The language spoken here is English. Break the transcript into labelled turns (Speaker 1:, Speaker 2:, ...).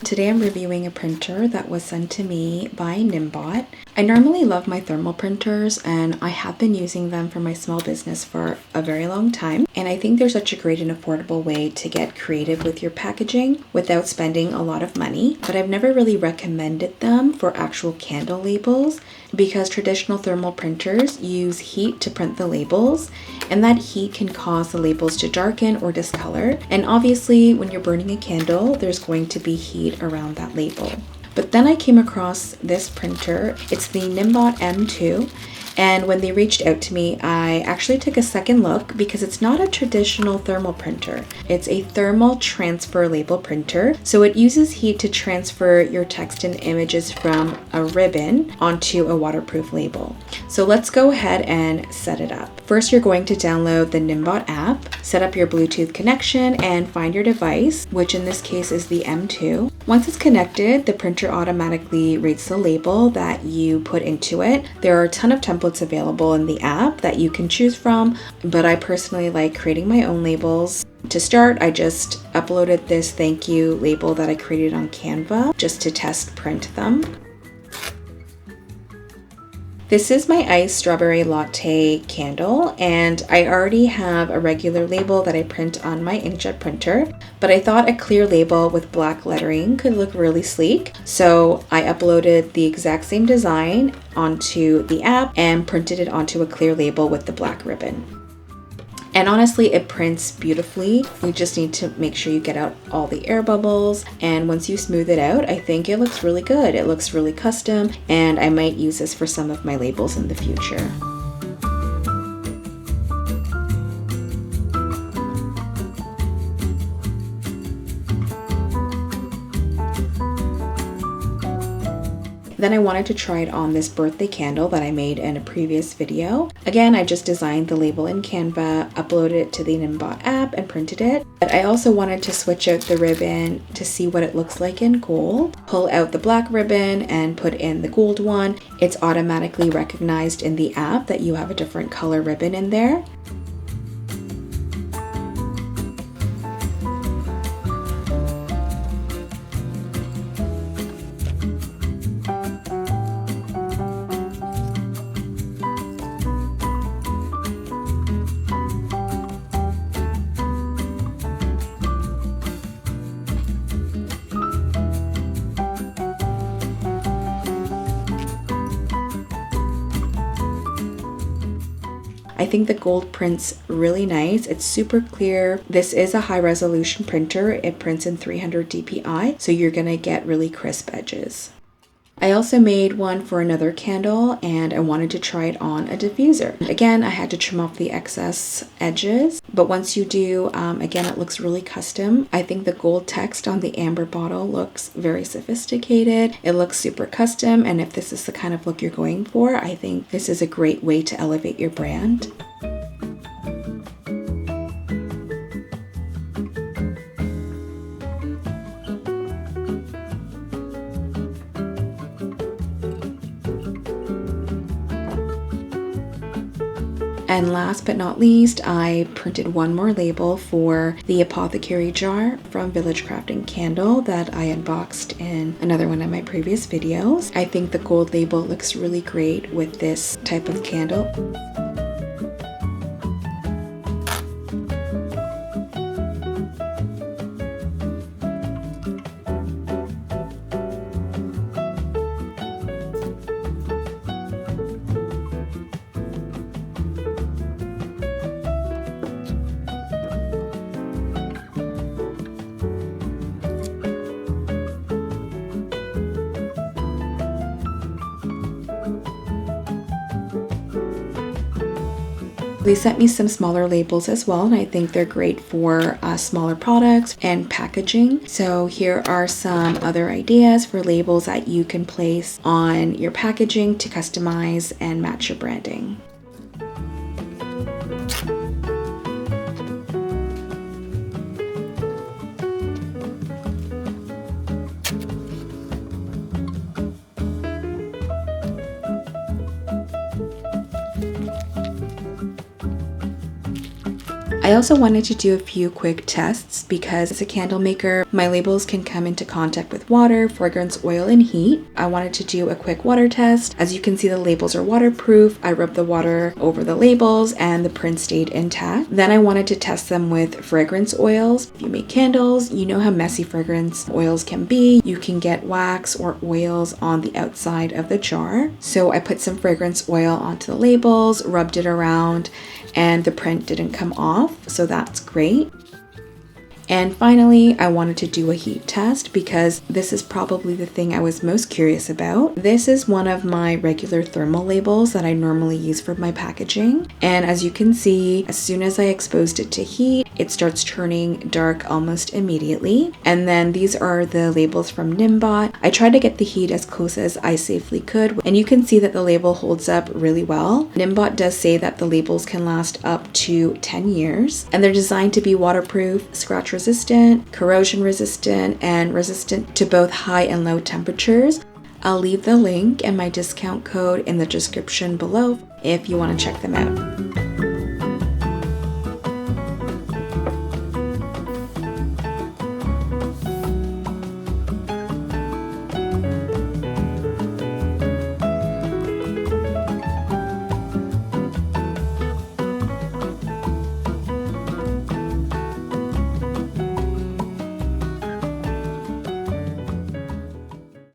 Speaker 1: Today I'm reviewing a printer that was sent to me by Niimbot. I normally love my thermal printers and I have been using them for my small business for a very long time. And I think they're such a great and affordable way to get creative with your packaging without spending a lot of money. But I've never really recommended them for actual candle labels because traditional thermal printers use heat to print the labels, and that heat can cause the labels to darken or discolor. And obviously when you're burning a candle, there's going to be heat around that label. But then I came across this printer. It's the Niimbot M2. And when they reached out to me, I actually took a second look because it's not a traditional thermal printer. It's a thermal transfer label printer. So it uses heat to transfer your text and images from a ribbon onto a waterproof label. So let's go ahead and set it up. First, you're going to download the Niimbot app, set up your Bluetooth connection, and find your device, which in this case is the M2. Once it's connected, the printer automatically reads the label that you put into it. There are a ton of templates available in the app that you can choose from, but I personally like creating my own labels. To start, I just uploaded this thank you label that I created on Canva just to test print them. This is my iced strawberry latte candle, and I already have a regular label that I print on my inkjet printer, but I thought a clear label with black lettering could look really sleek. So I uploaded the exact same design onto the app and printed it onto a clear label with the black ribbon. And honestly, it prints beautifully. You just need to make sure you get out all the air bubbles. And once you smooth it out, I think it looks really good. It looks really custom, and I might use this for some of my labels in the future. Then I wanted to try it on this birthday candle that I made in a previous video. Again, I just designed the label in Canva, uploaded it to the Niimbot app, and printed it. But I also wanted to switch out the ribbon to see what it looks like in gold. Pull out the black ribbon and put in the gold one. It's automatically recognized in the app that you have a different color ribbon in there. I think the gold prints really nice. It's super clear. This is a high resolution printer. It prints in 300 dpi, so you're gonna get really crisp edges. I also made one for another candle and I wanted to try it on a diffuser. Again, I had to trim off the excess edges, but once you do, again, it looks really custom. I think the gold text on the amber bottle looks very sophisticated. It looks super custom, and if this is the kind of look you're going for, I think this is a great way to elevate your brand. And last but not least, I printed one more label for the apothecary jar from Village Crafting Candle that I unboxed in another one of my previous videos. I think the gold label looks really great with this type of candle. They sent me some smaller labels as well, and I think they're great for smaller products and packaging. So here are some other ideas for labels that you can place on your packaging to customize and match your branding. I also wanted to do a few quick tests because as a candle maker, my labels can come into contact with water, fragrance, oil, and heat. I wanted to do a quick water test. As you can see, the labels are waterproof. I rubbed the water over the labels and the print stayed intact. Then I wanted to test them with fragrance oils. If you make candles, you know how messy fragrance oils can be. You can get wax or oils on the outside of the jar. So I put some fragrance oil onto the labels, rubbed it around, and the print didn't come off, so that's great. And finally, I wanted to do a heat test because this is probably the thing I was most curious about. This is one of my regular thermal labels that I normally use for my packaging. And as you can see, as soon as I exposed it to heat, it starts turning dark almost immediately. And then these are the labels from Niimbot. I tried to get the heat as close as I safely could, and you can see that the label holds up really well. Niimbot does say that the labels can last up to 10 years, and they're designed to be waterproof, scratch resistant, corrosion resistant, and resistant to both high and low temperatures. I'll leave the link and my discount code in the description below if you want to check them out.